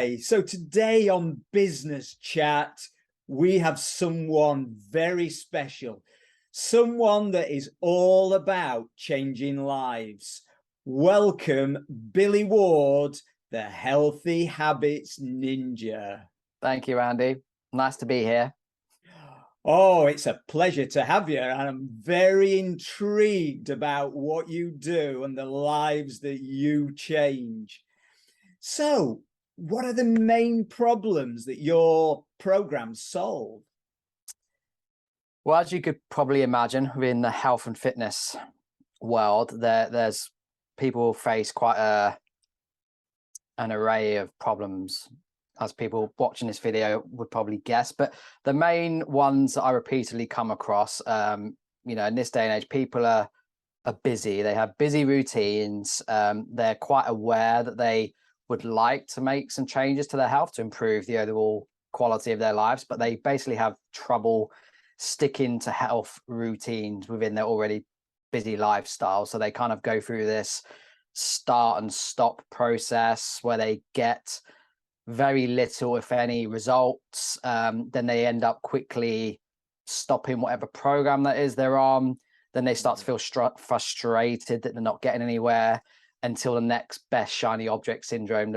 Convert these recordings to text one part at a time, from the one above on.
Okay, so today on Business Chat, we have someone very special, someone that is all about changing lives. Welcome, Billy Ward, the Healthy Habits Ninja. Thank you, Andy. Nice to be here. Oh, it's a pleasure to have you. And I'm very intrigued about what you do and the lives that you change. So, what are the main problems that your programs solve? Well, as you could probably imagine, within the health and fitness world, there's people face quite an array of problems, as people watching this video would probably guess. But the main ones that I repeatedly come across, in this day and age, people are busy. They have busy routines. They're quite aware that they would like to make some changes to their health to improve the overall quality of their lives, but they basically have trouble sticking to health routines within their already busy lifestyle. So they kind of go through this start and stop process where they get very little, if any, results. Then they end up quickly stopping whatever program that is they're on. Then they start to feel frustrated that they're not getting anywhere until the next best shiny object syndrome,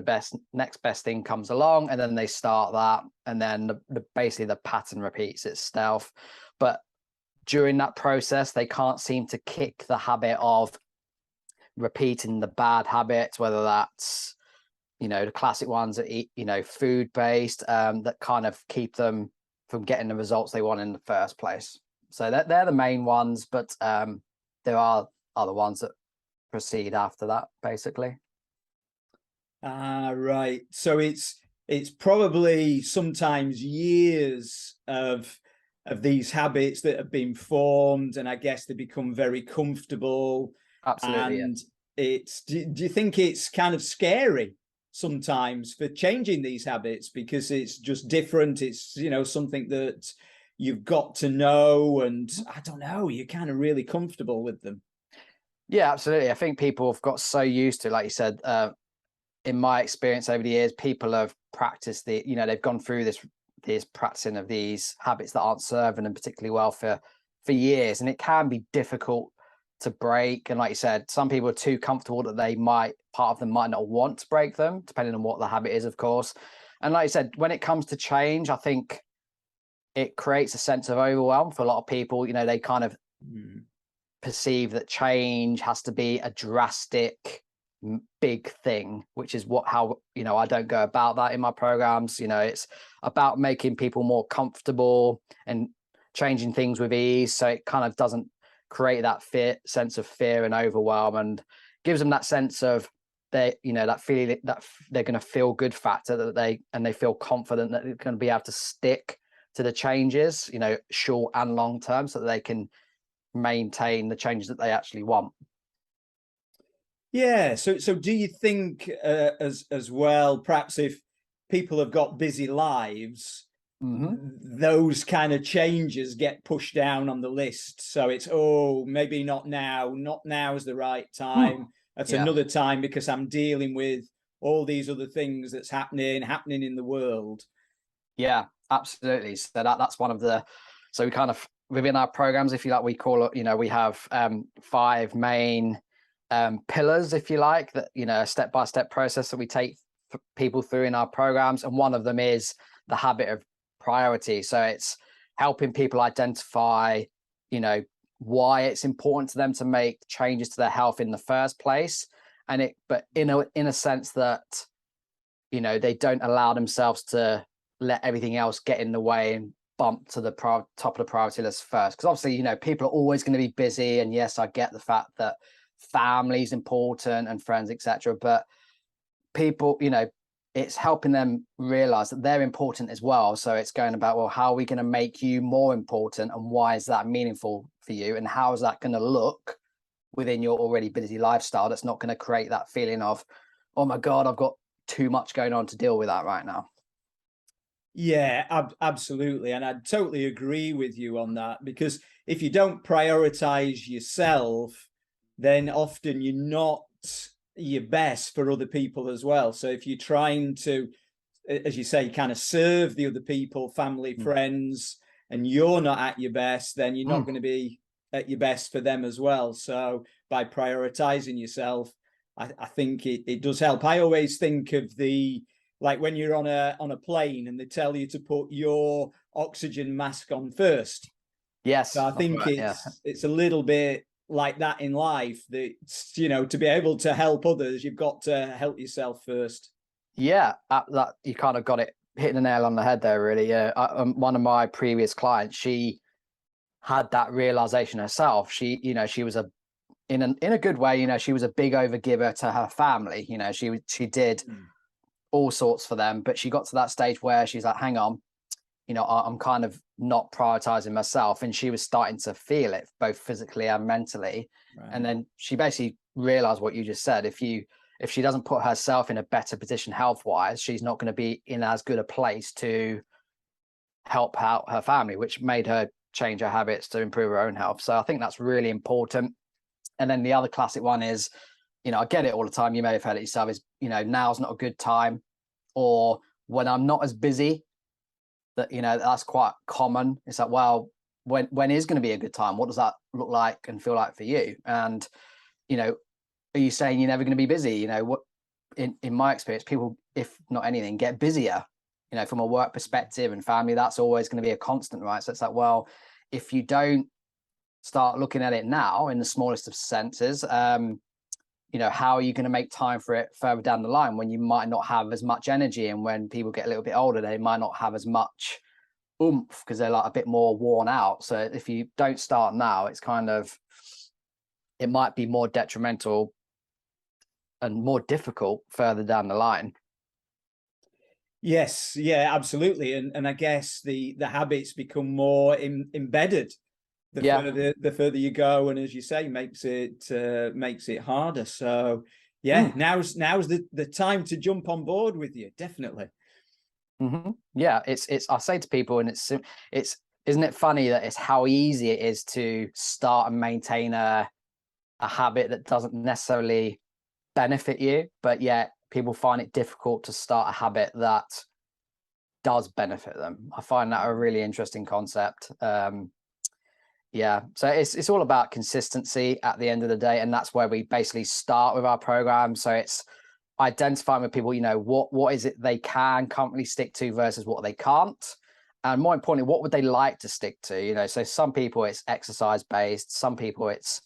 next best thing comes along, and then they start that, and then basically the pattern repeats itself. But during that process, they can't seem to kick the habit of repeating the bad habits, whether that's the classic ones that eat food based, that kind of keep them from getting the results they want in the first place. So they're the main ones, but there are other ones that proceed after that, basically. Right. So it's probably sometimes years of these habits that have been formed, and I guess they become very comfortable. Absolutely. And do you think it's kind of scary sometimes for changing these habits because it's just different? It's something that you've got to know, and I don't know, you're kind of really comfortable with them. Yeah, absolutely. I think people have got so used to, like you said, in my experience over the years, people have practiced they've gone through this practicing of these habits that aren't serving them particularly well for years, and it can be difficult to break. And like you said, some people are too comfortable that part of them might not want to break them, depending on what the habit is, of course. And like you said, when it comes to change, I think it creates a sense of overwhelm for a lot of people. They kind of perceive that change has to be a drastic, big thing, which is how I don't go about that in my programs. It's about making people more comfortable and changing things with ease, so it kind of doesn't create that sense of fear and overwhelm, and gives them that sense of that feeling that they're going to feel good factor, that they feel confident that they're going to be able to stick to the changes, short and long term, so that they can maintain the changes that they actually want. Yeah. So do you think as well, perhaps if people have got busy lives, those kind of changes get pushed down on the list? So it's, maybe not now is the right time. That's another time because I'm dealing with all these other things that's happening in the world. Yeah, absolutely. So that's one of so we kind of, within our programs, if you like, we call it, we have 5 main pillars, if you like, that, a step-by-step process that we take people through in our programs. And one of them is the habit of priority. So it's helping people identify, why it's important to them to make changes to their health in the first place. But in a sense that, they don't allow themselves to let everything else get in the way and bump to the top of the priority list first. Because obviously, people are always going to be busy. And yes, I get the fact that family is important and friends, etc. But people, it's helping them realize that they're important as well. So it's going about, well, how are we going to make you more important, and why is that meaningful for you, and how is that going to look within your already busy lifestyle that's not going to create that feeling of, oh my God, I've got too much going on to deal with that right now. Yeah, absolutely. And I totally agree with you on that, because if you don't prioritize yourself, then often you're not your best for other people as well. So if you're trying to as you say, kind of serve the other people, family, friends, and you're not at your best, then you're not going to be at your best for them as well. So by prioritizing yourself, I think it does help. I always think of like when you're on a plane and they tell you to put your oxygen mask on first. Yes. So I think right, it's a little bit like that in life, that, you know, to be able to help others, you've got to help yourself first. Yeah, that you kind of got it, hitting the nail on the head there, really. Yeah, one of my previous clients, she had that realization herself. She, you know, she was in a good way, you know, she was a big overgiver to her family. You know, she did all sorts for them, but she got to that stage where she's like, hang on, you know, I'm kind of not prioritizing myself, and she was starting to feel it both physically and mentally. Right. And then she basically realized what you just said. If she doesn't put herself in a better position health wise, she's not going to be in as good a place to help out her family, which made her change her habits to improve her own health. So I think that's really important. And then the other classic one is, you know, I get it all the time, you may have heard it yourself, is, you know, now's not a good time, or when I'm not as busy. That, you know, that's quite common. It's like, well, when is going to be a good time? What does that look like and feel like for you? And, you know, are you saying you're never going to be busy? You know, what in my experience, people, if not anything, get busier, you know, from a work perspective and family. That's always going to be a constant, right? So it's like, well, if you don't start looking at it now in the smallest of senses, you know, how are you going to make time for it further down the line when you might not have as much energy, and when people get a little bit older, they might not have as much oomph because they're like a bit more worn out. So if you don't start now, it's kind of, it might be more detrimental and more difficult further down the line. Yes, yeah, absolutely. And I guess the habits become more embedded the further you go, and as you say, makes it harder. So yeah, now's the time to jump on board with you, definitely. Yeah, it's I say to people, and it's isn't it funny that it's how easy it is to start and maintain a habit that doesn't necessarily benefit you, but yet people find it difficult to start a habit that does benefit them. I find that a really interesting concept. Yeah, so it's all about consistency at the end of the day, and that's where we basically start with our program. So it's identifying with people, you know, what is it they can currently stick to versus what they can't, and more importantly, what would they like to stick to. You know, so some people it's exercise based, some people it's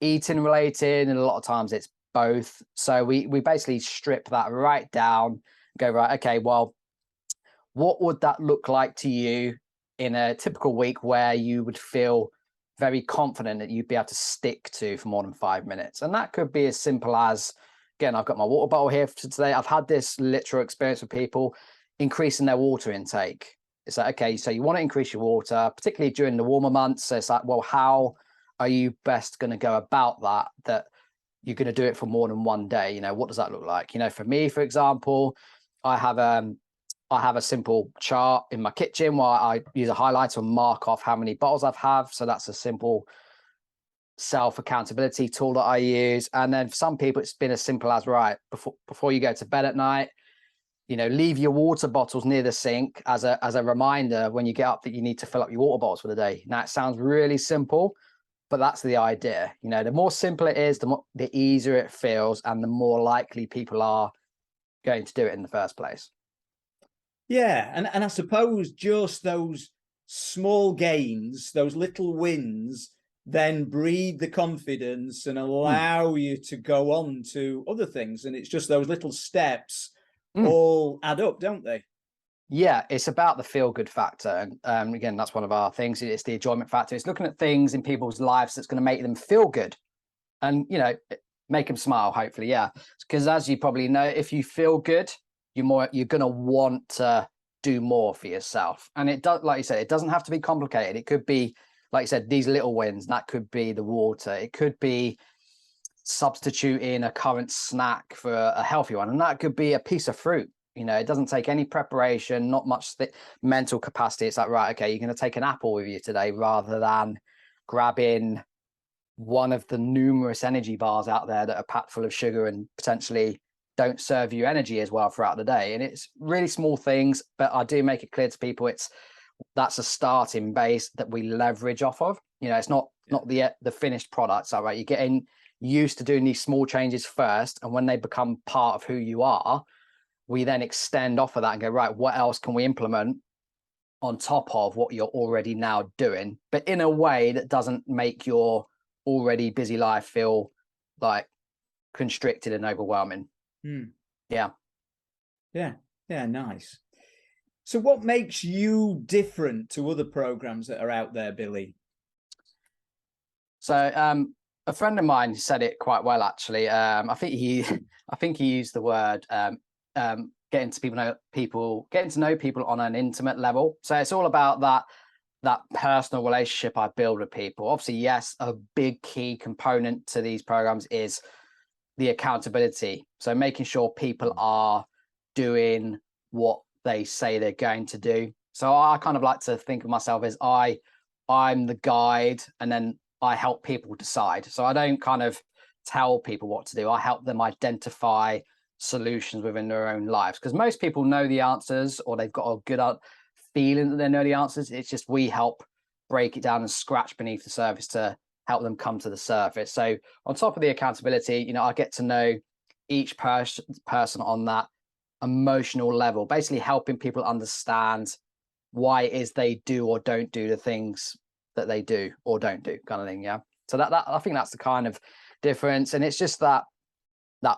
eating related, and a lot of times it's both. So we basically strip that right down, go, right, okay, well, what would that look like to you in a typical week where you would feel very confident that you'd be able to stick to for more than 5 minutes? And that could be as simple as, again, I've got my water bottle here for today. I've had this literal experience with people increasing their water intake. It's like, okay, so you want to increase your water, particularly during the warmer months. So it's like, well, how are you best going to go about that you're going to do it for more than one day? You know, what does that look like? You know, for me, for example, I have a simple chart in my kitchen where I use a highlighter and mark off how many bottles I've had. So that's a simple self accountability tool that I use. And then for some people, it's been as simple as, right, before you go to bed at night, you know, leave your water bottles near the sink as a reminder when you get up that you need to fill up your water bottles for the day. Now, it sounds really simple, but that's the idea. You know, the more simple it is, the easier it feels, and the more likely people are going to do it in the first place. Yeah, and I suppose just those small gains, those little wins, then breed the confidence and allow you to go on to other things. And it's just those little steps all add up, don't they? Yeah, it's about the feel-good factor. And again, that's one of our things. It's the enjoyment factor. It's looking at things in people's lives that's going to make them feel good and, you know, make them smile, hopefully. Yeah. Because as you probably know, if you feel good, you're going to want to do more for yourself. And it does, like you said, it doesn't have to be complicated. It could be, like you said, these little wins. That could be the water. It could be substituting a current snack for a healthy one. And that could be a piece of fruit. You know, it doesn't take any preparation, not much mental capacity. It's like, right, okay, you're going to take an apple with you today rather than grabbing one of the numerous energy bars out there that are packed full of sugar and potentially don't serve you energy as well throughout the day. And it's really small things, but I do make it clear to people that's a starting base that we leverage off of. You know, it's not the finished product. So right, you're getting used to doing these small changes first, and when they become part of who you are, we then extend off of that and go, right, what else can we implement on top of what you're already now doing, but in a way that doesn't make your already busy life feel like constricted and overwhelming. Yeah. Nice. So what makes you different to other programs that are out there, Billy? So a friend of mine said it quite well, actually. I think he used the word getting to know people on an intimate level. So it's all about that personal relationship I build with people. Obviously, yes, a big key component to these programs is the accountability. So making sure people are doing what they say they're going to do. So I kind of like to think of myself as I'm the guide, and then I help people decide. So I don't kind of tell people what to do. I help them identify solutions within their own lives, because most people know the answers, or they've got a good feeling that they know the answers. It's just we help break it down and scratch beneath the surface to help them come to the surface. So on top of the accountability, you know, I get to know each person on that emotional level, basically helping people understand why it is they do or don't do the things that they do or don't do, kind of thing. Yeah. So that I think that's the kind of difference. And it's just that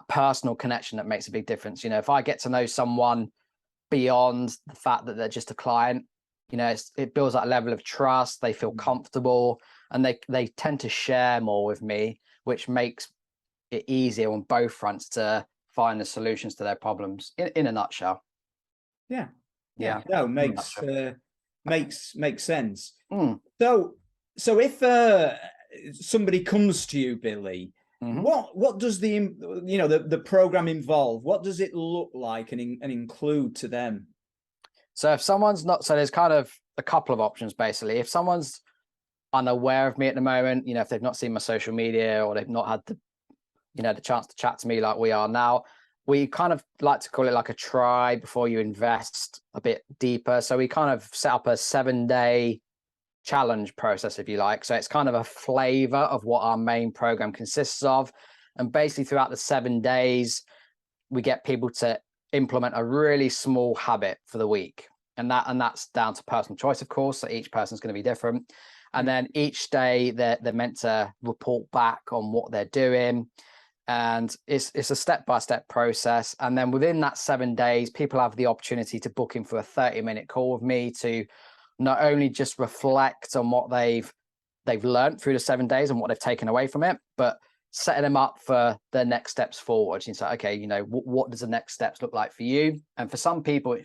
personal connection that makes a big difference. You know, if I get to know someone beyond the fact that they're just a client, you know, it builds that level of trust. They feel comfortable, and they tend to share more with me, which makes it easier on both fronts to find the solutions to their problems in a nutshell. Yeah. No, makes sense. So if somebody comes to you, Billy, what does the program involve? What does it look like and include to them? So if someone's not, so there's kind of a couple of options, basically. If someone's unaware of me at the moment, you know, if they've not seen my social media, or they've not had the chance to chat to me like we are now, we kind of like to call it like a try before you invest a bit deeper. So we kind of set up a 7-day challenge process, if you like. So it's kind of a flavor of what our main program consists of. And basically throughout the 7 days, we get people to implement a really small habit for the week. And that's down to personal choice, of course. So each person's going to be different. And then each day they're meant to report back on what they're doing. And it's a step-by-step process. And then within that 7 days, people have the opportunity to book in for a 30-minute call with me to not only just reflect on what they've learned through the 7 days and what they've taken away from it, but setting them up for their next steps forward. You say, okay, you know, what does the next steps look like for you? And for some people,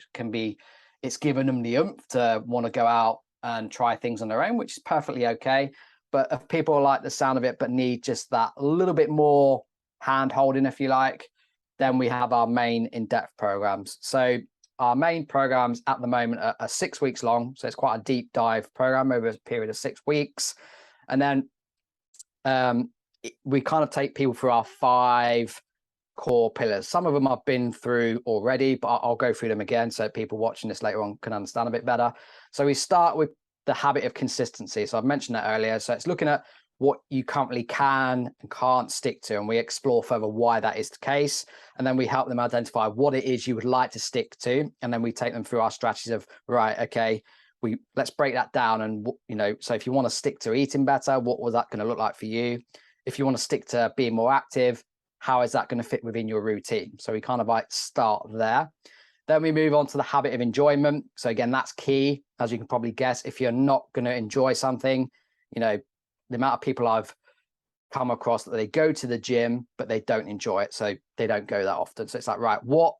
it's given them the oomph to want to go out and try things on their own, which is perfectly okay. But if people like the sound of it, but need just that a little bit more hand holding, if you like, then we have our main in-depth programs. So our main programs at the moment are 6 weeks long. So it's quite a deep dive program over a period of 6 weeks. And then we kind of take people through our 5 core pillars. Some of them I've been through already, but I'll go through them again so people watching this later on can understand a bit better. So we start with the habit of consistency. So I've mentioned that earlier. So it's looking at what you currently can and can't stick to, and we explore further why that is the case. And then we help them identify what it is you would like to stick to. And then we take them through our strategies of, right, okay, let's break that down. And, you know, so if you want to stick to eating better, what was that going to look like for you? If you want to stick to being more active, how is that going to fit within your routine? So we kind of like start there. Then we move on to the habit of enjoyment. So again, that's key. As you can probably guess, if you're not going to enjoy something, you know, the amount of people I've come across that they go to the gym, but they don't enjoy it. So they don't go that often. So it's like, right, what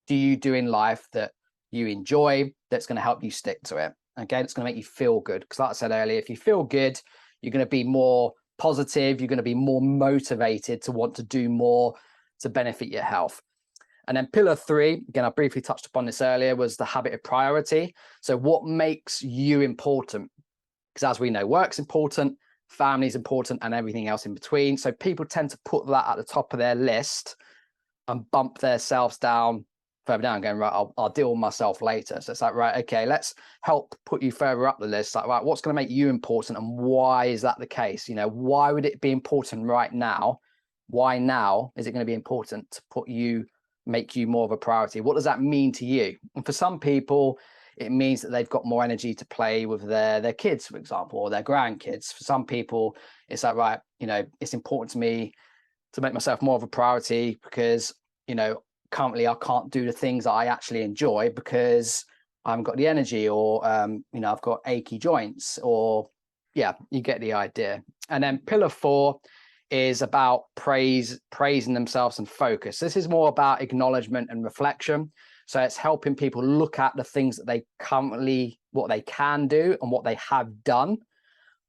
do you do in life that you enjoy that's going to help you stick to it? Again, it's going to make you feel good. Because like I said earlier, if you feel good, you're going to be more positive. You're going to be more motivated to want to do more to benefit your health. And then pillar 3, again, I briefly touched upon this earlier, was the habit of priority. So what makes you important? Because as we know, work's important, family is important, and everything else in between. So people tend to put that at the top of their list and bump themselves down further down, going, right, I'll deal with myself later. So it's like, right, okay, let's help put you further up the list. Like, right, what's going to make you important, and why is that the case? You know, why would it be important right now? Why now is it going to be important to make you more of a priority? What does that mean to you? And for some people, it means that they've got more energy to play with their kids, for example, or their grandkids. For some people, it's like, right, you know, it's important to me to make myself more of a priority because, you know, currently I can't do the things that I actually enjoy because I haven't got the energy, or you know, I've got achy joints, or yeah, you get the idea. And then pillar 4 is about praising themselves and focus. This is more about acknowledgement and reflection. So it's helping people look at the things that they currently, what they can do and what they have done,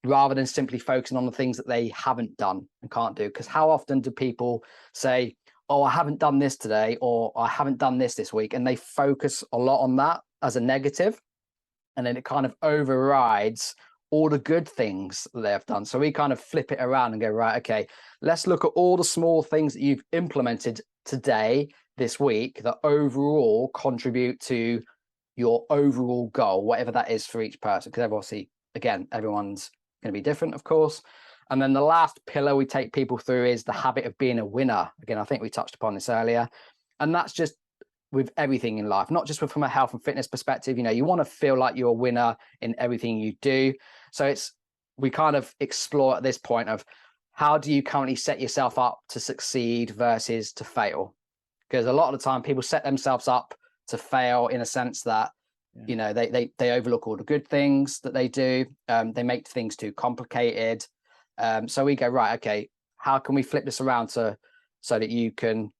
rather than simply focusing on the things that they haven't done and can't do. Because how often do people say, oh, I haven't done this today, or I haven't done this week, and they focus a lot on that as a negative, and then it kind of overrides all the good things that they've done. So we kind of flip it around and go, right, okay, let's look at all the small things that you've implemented today, this week, that overall contribute to your overall goal, whatever that is for each person. Because obviously, again, everyone's going to be different, of course. And then the last pillar we take people through is the habit of being a winner. Again, I think we touched upon this earlier. And that's just with everything in life, not just from a health and fitness perspective. You know, you want to feel like you're a winner in everything you do. So we kind of explore at this point of, how do you currently set yourself up to succeed versus to fail? Because a lot of the time people set themselves up to fail in a sense that, you know, they overlook all the good things that they do. They make things too complicated. So we go, right, okay, how can we flip this around so that you can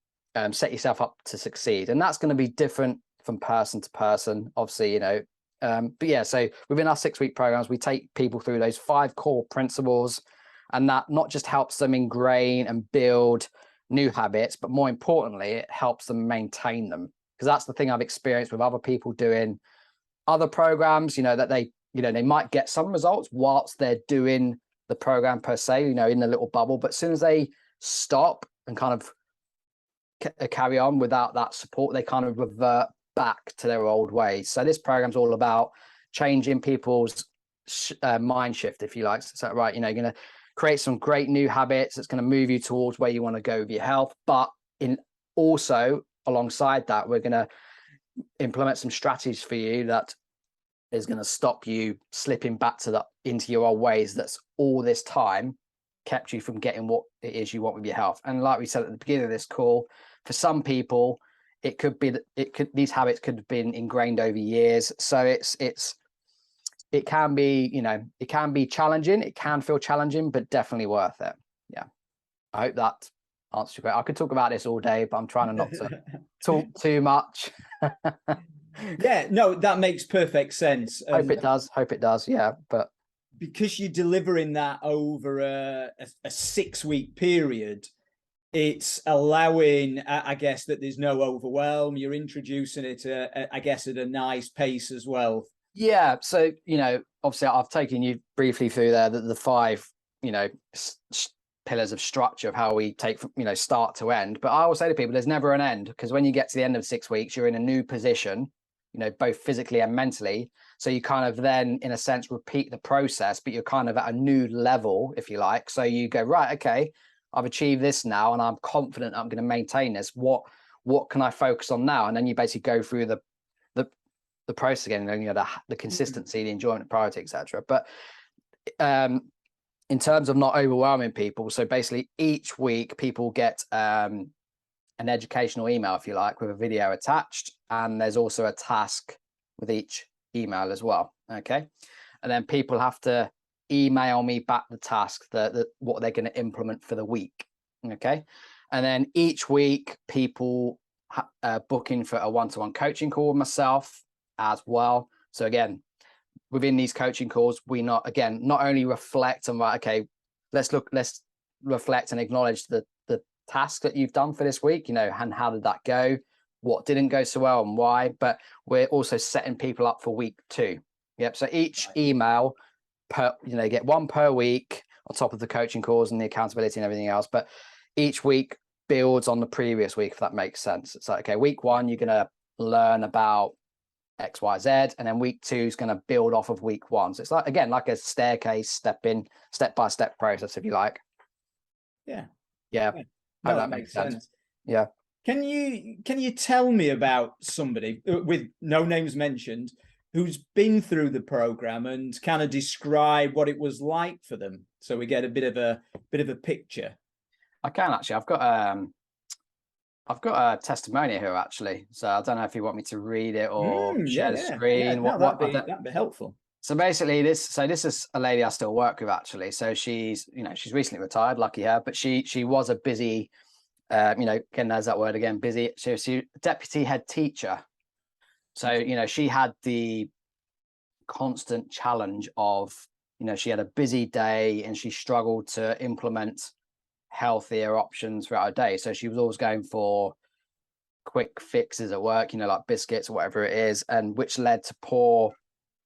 set yourself up to succeed? And that's going to be different from person to person, obviously, you know. But yeah, so within our 6-week programs, we take people through those 5 core principles, and that not just helps them ingrain and build new habits, but more importantly, it helps them maintain them. Because that's the thing I've experienced with other people doing other programs, you know, that they might get some results whilst they're doing the program per se, you know, in the little bubble, but as soon as they stop and kind of carry on without that support, they kind of revert back to their old ways. So this program's all about changing people's mind shift, if you like. So right, you know, you're going to create some great new habits that's going to move you towards where you want to go with your health, but in also alongside that, we're going to implement some strategies for you that is going to stop you slipping back into your old ways that's all this time kept you from getting what it is you want with your health. And like we said at the beginning of this call, for some people it could be that these habits could have been ingrained over years. So it can be, you know, it can be challenging, it can feel challenging, but definitely worth it. Yeah, I hope that answers your question. I could talk about this all day, but I'm trying to not to talk too much. Yeah, no, that makes perfect sense. Hope it does. Yeah, but because you're delivering that over a 6-week period, it's allowing, I guess, that there's no overwhelm. You're introducing it, I guess, at a nice pace as well. Yeah. So, you know, obviously I've taken you briefly through there the 5, you know, pillars of structure of how we take from, you know, start to end. But I always say to people, there's never an end, because when you get to the end of 6 weeks, you're in a new position, you know, both physically and mentally. So you kind of then, in a sense, repeat the process, but you're kind of at a new level, if you like. So you go, right, okay, I've achieved this now, and I'm confident I'm going to maintain this. What can I focus on now? And then you basically go through the process again, and, you know, the consistency, the enjoyment, priority, etc. But in terms of not overwhelming people, so basically each week people get an educational email, if you like, with a video attached, and there's also a task with each email as well. Okay, and then people have to email me back the task, that what they're going to implement for the week. Okay, and then each week people book in for a one-to-one coaching call with myself as well. So again, within these coaching calls, we not only reflect on, right, okay, let's reflect and acknowledge the task that you've done for this week, you know, and how did that go, what didn't go so well and why, but we're also setting people up for week 2. Yep. So each email get 1 per week on top of the coaching calls and the accountability and everything else, but each week builds on the previous week, if that makes sense. It's like, okay, week 1, you're going to learn about X, Y, Z, and then week 2 is going to build off of week 1. So it's like, again, like a staircase, step-by-step process, if you like. Yeah. Yeah. No, that makes sense. Yeah. Can you tell me about somebody with no names mentioned who's been through the program and kind of describe what it was like for them, so we get a bit of a picture? I can actually. I've got a testimonial here actually. So I don't know if you want me to read it or share the screen. Yeah. No, that'd be helpful. So basically, this is a lady I still work with actually. So she's recently retired, lucky her, but she was a busy, again, there's that word again, busy. She deputy head teacher. So she had the constant challenge of she had a busy day and she struggled to implement healthier options throughout her day. So she was always going for quick fixes at work, like biscuits or whatever it is, and which led to poor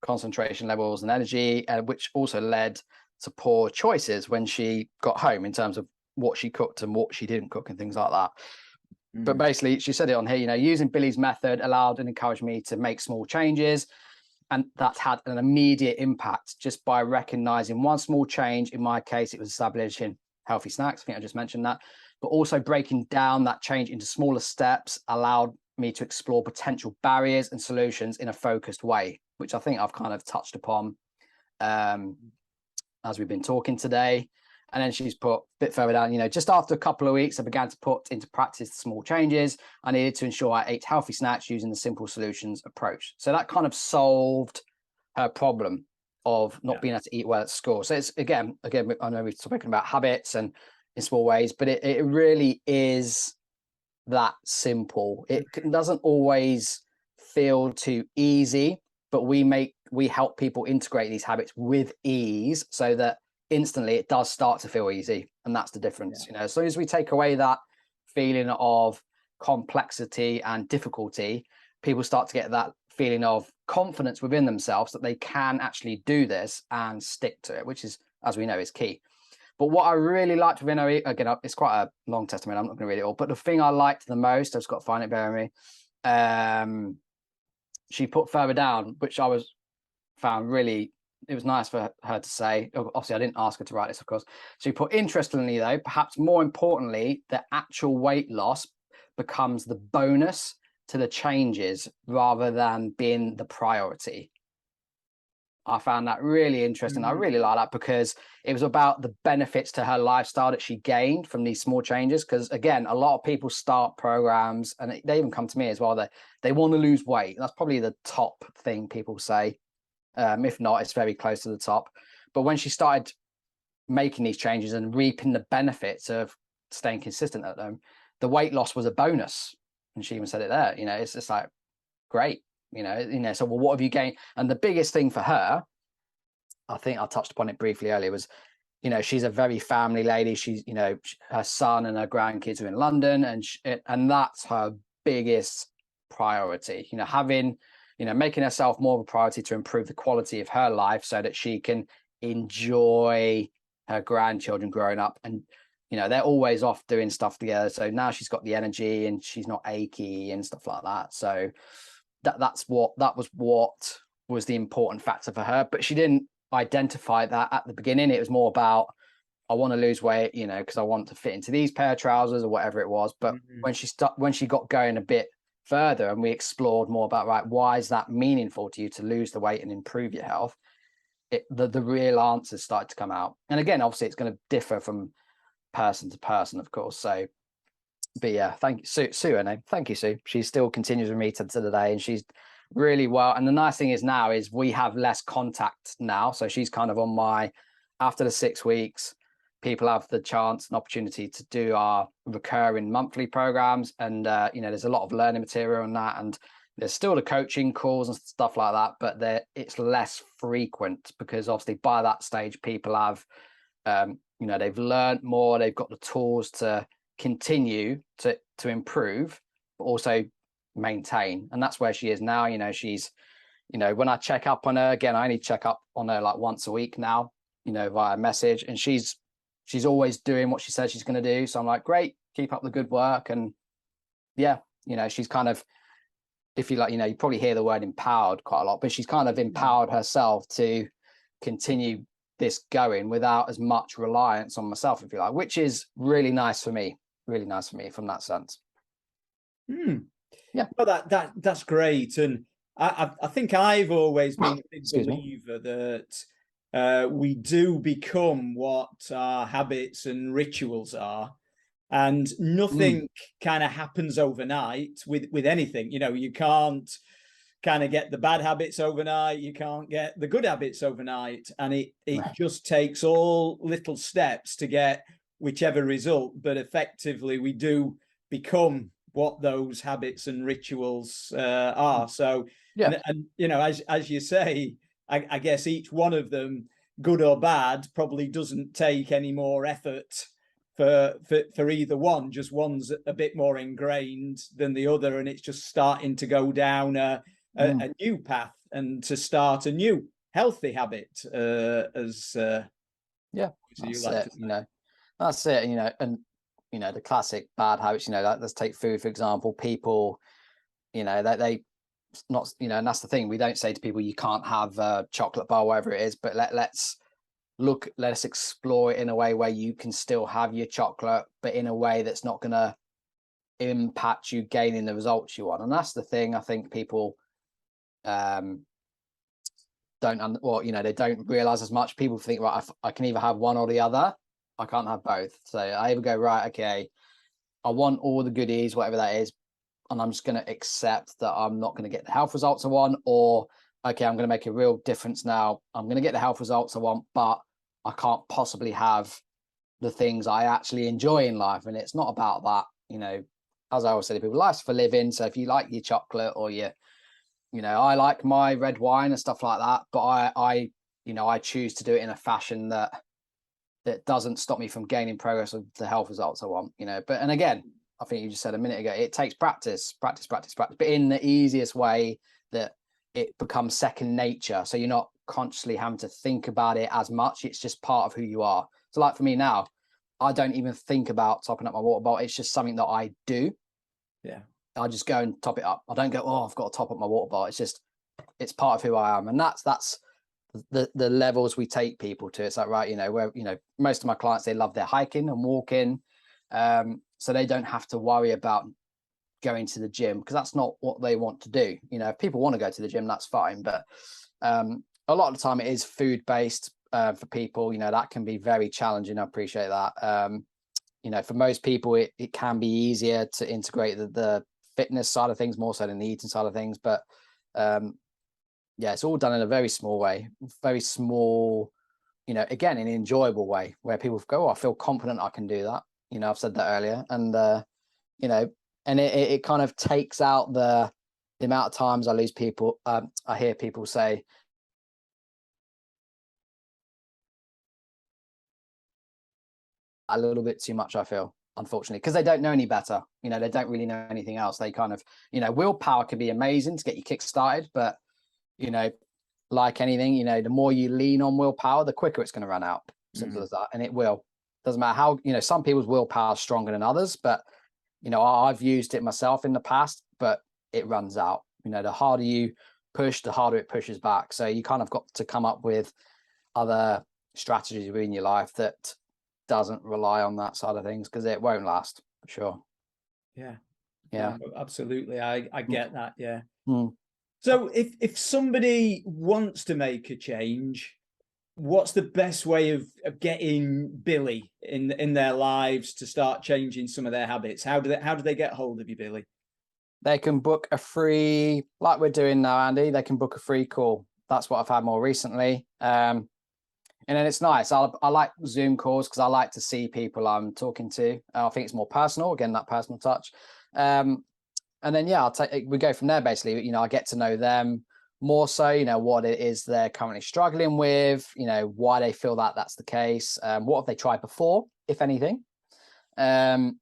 concentration levels and energy, and which also led to poor choices when she got home in terms of what she cooked and what she didn't cook and things like that. But basically, she said it on here, using Billy's method allowed and encouraged me to make small changes. And that had an immediate impact just by recognizing one small change. In my case, it was establishing healthy snacks. I think I just mentioned that. But also breaking down that change into smaller steps allowed me to explore potential barriers and solutions in a focused way, which I think I've kind of touched upon as we've been talking today. And then she's put a bit further down, just after a couple of weeks, I began to put into practice the small changes. I needed to ensure I ate healthy snacks using the simple solutions approach. So that kind of solved her problem of not being able to eat well at school. So it's again, I know we've spoken about habits and in small ways, but it really is that simple. It doesn't always feel too easy, but we help people integrate these habits with ease so that instantly it does start to feel easy. And that's the difference. As soon as we take away that feeling of complexity and difficulty, people start to get that feeling of confidence within themselves that they can actually do this and stick to it, which is, as we know, is key. But what I really liked with NOE, again, it's quite a long testimony, I'm not going to read it all, but the thing I liked the most, I've just got to find it, bear with me, she put further down, which I found really, it was nice for her to say. Obviously, I didn't ask her to write this, of course. She put, interestingly, though, perhaps more importantly, the actual weight loss becomes the bonus to the changes rather than being the priority. I found that really interesting. I really like that because it was about the benefits to her lifestyle that she gained from these small changes. Because again, a lot of people start programs and they even come to me as well. They want to lose weight. That's probably the top thing people say. If not, it's very close to the top. But when she started making these changes and reaping the benefits of staying consistent at them, the weight loss was a bonus. And she even said it there, it's just like, great, so, well, what have you gained? And the biggest thing for her, I think I touched upon it briefly earlier, was, she's a very family lady. She's, her son and her grandkids are in London, and that's her biggest priority, making herself more of a priority to improve the quality of her life so that she can enjoy her grandchildren growing up. And they're always off doing stuff together, so now she's got the energy and she's not achy and stuff like that. So that was the important factor for her. But she didn't identify that at the beginning. It was more about, I want to lose weight, because I want to fit into these pair of trousers or whatever it was. But when she got going a bit further and we explored more about, right, why is that meaningful to you to lose the weight and improve your health, the real answers started to come out. And again, obviously it's going to differ from person to person, of course. So, but yeah, thank you, Sue, her name. Thank you, Sue. She still continues with me to the day, and she's really well. And the nice thing is now is we have less contact now. So she's kind of on my, after the 6 weeks, people have the chance and opportunity to do our recurring monthly programs. And, there's a lot of learning material on that. And there's still the coaching calls and stuff like that, but it's less frequent because obviously by that stage, people have, they've learned more, they've got the tools to continue to improve, but also maintain. And that's where she is now. She's, when I check up on her, again, I only check up on her like once a week now, via message, and she's always doing what she says she's going to do. So I'm like, great, keep up the good work. And yeah, you know, she's kind of, if you like, you know, you probably hear the word empowered quite a lot, but she's kind of empowered herself to continue this going without as much reliance on myself, if you like, which is really nice for me from that sense. Yeah, well, that's great. And I think I've always been a big believer that we do become what our habits and rituals are, and nothing kind of happens overnight with anything. You know, you can't kind of get the bad habits overnight, you can't get the good habits overnight, and it just takes all little steps to get whichever result. But effectively we do become what those habits and rituals are. So and you know, as you say, I guess each one of them, good or bad, probably doesn't take any more effort for either one. Just one's a bit more ingrained than the other, and it's just starting to go down a new path and to start a new healthy habit, as you like to say. You know, that's it. You know, and you know, the classic bad habits, you know, like, let's take food for example. People, you know, they not, you know, and that's the thing, we don't say to people you can't have a chocolate bar, whatever it is, but let's explore it in a way where you can still have your chocolate, but in a way that's not going to impact you gaining the results you want. And that's the thing, I think people don't, well, you know, they don't realize as much. People think, right, I can either have one or the other, I can't have both. So I either go, right, okay, I want all the goodies, whatever that is, and I'm just going to accept that I'm not going to get the health results I want, or okay, I'm going to make a real difference now, I'm going to get the health results I want, but I can't possibly have the things I actually enjoy in life. And it's not about that, you know, as I always say to people, life's for living. So if you like your chocolate or your, you know, I like my red wine and stuff like that, but I you know, I choose to do it in a fashion that doesn't stop me from gaining progress with the health results I want, you know. But, and again, I think you just said a minute ago, it takes practice, but in the easiest way that it becomes second nature. So you're not consciously having to think about it as much. It's just part of who you are. So like for me now, I don't even think about topping up my water bottle. It's just something that I do. Yeah. I just go and top it up. I don't go, oh, I've got to top up my water bottle. It's just, it's part of who I am. And that's the levels we take people to. It's like, right, you know, where, you know, most of my clients, they love their hiking and walking. So they don't have to worry about going to the gym, because that's not what they want to do. You know, if people want to go to the gym, that's fine. But a lot of the time it is food based for people. You know, that can be very challenging. I appreciate that. You know, for most people, it can be easier to integrate the fitness side of things more so than the eating side of things. But yeah, it's all done in a very small way, very small, you know, again, in an enjoyable way where people go, oh, I feel confident I can do that. You know, I've said that earlier. And, you know, and it kind of takes out the amount of times I lose people. I hear people say, a little bit too much, I feel, unfortunately, because they don't know any better. You know, they don't really know anything else. They kind of, you know, willpower can be amazing to get you kick started, but, you know, like anything, you know, the more you lean on willpower, the quicker it's going to run out. Simple as that. And it will. Doesn't matter how, you know, some people's willpower is stronger than others, but, you know, I've used it myself in the past, but it runs out. You know, the harder you push, the harder it pushes back. So you kind of got to come up with other strategies within your life that doesn't rely on that side of things, because it won't last, for sure. Yeah. Yeah. No, absolutely. I get that. Yeah. So if somebody wants to make a change, what's the best way of getting Billy in their lives to start changing some of their habits? How do they get hold of you, Billy? They can book a free, like we're doing now, Andy, they can book a free call. That's what I've had more recently. And then it's nice. I like Zoom calls because I like to see people I'm talking to. I think it's more personal, again, that personal touch. And then, yeah, we go from there, basically. You know, I get to know them more so, you know, what it is they're currently struggling with, you know, why they feel that that's the case. What have they tried before, if anything? And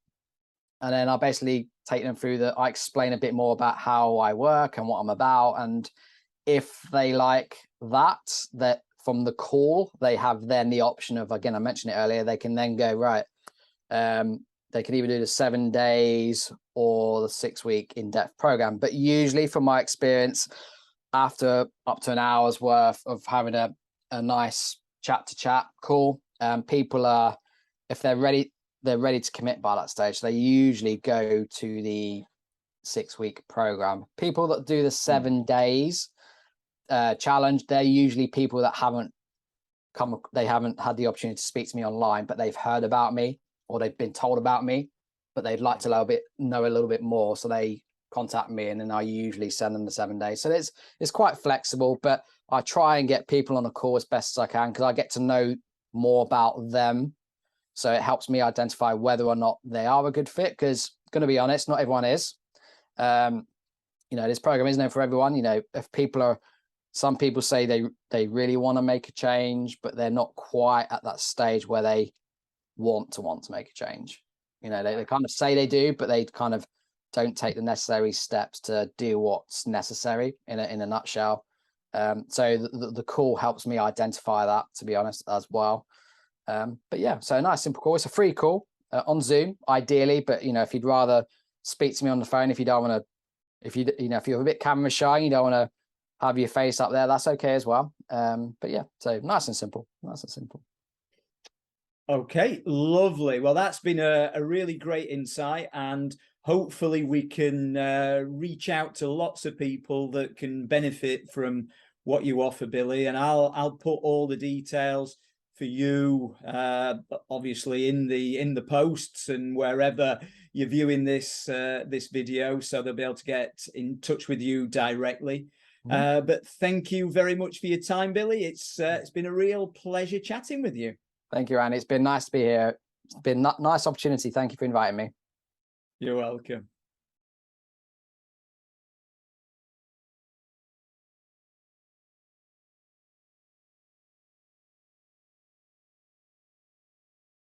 then I basically take them through I explain a bit more about how I work and what I'm about. And if they like that from the call, they have then the option of, again, I mentioned it earlier, they can then go, right, they can either do the 7 days or the 6-week in-depth program. But usually from my experience, after up to an hour's worth of having a nice chat call, people are, if they're ready to commit by that stage, they usually go to the 6-week program. People that do the 7 days challenge, they're usually people that haven't had the opportunity to speak to me online, but they've heard about me or they've been told about me, but they'd like to know a little bit more. So they contact me, and then I usually send them the 7 days. So it's quite flexible, but I try and get people on a call as best as I can, because I get to know more about them. So it helps me identify whether or not they are a good fit, because going to be honest, not everyone is. This program isn't for everyone. If some people say they really want to make a change, but they're not quite at that stage where they want to make a change. They kind of say they do, but they kind of don't take the necessary steps to do what's necessary in a nutshell. So the call helps me identify that, to be honest, as well. But yeah, so a nice simple call. It's a free call on Zoom, ideally, but if you'd rather speak to me on the phone, if you don't want to, if you're a bit camera shy, you don't want to have your face up there, that's okay as well. But yeah, so nice and simple. Okay, lovely. Well, that's been a really great insight, and hopefully we can reach out to lots of people that can benefit from what you offer, Billy. And I'll put all the details for you, obviously in the posts and wherever you're viewing this video, so they'll be able to get in touch with you directly. But thank you very much for your time, Billy. It's been a real pleasure chatting with you. Thank you, Andy. It's been nice to be here. It's been a nice opportunity. Thank you for inviting me. You're welcome.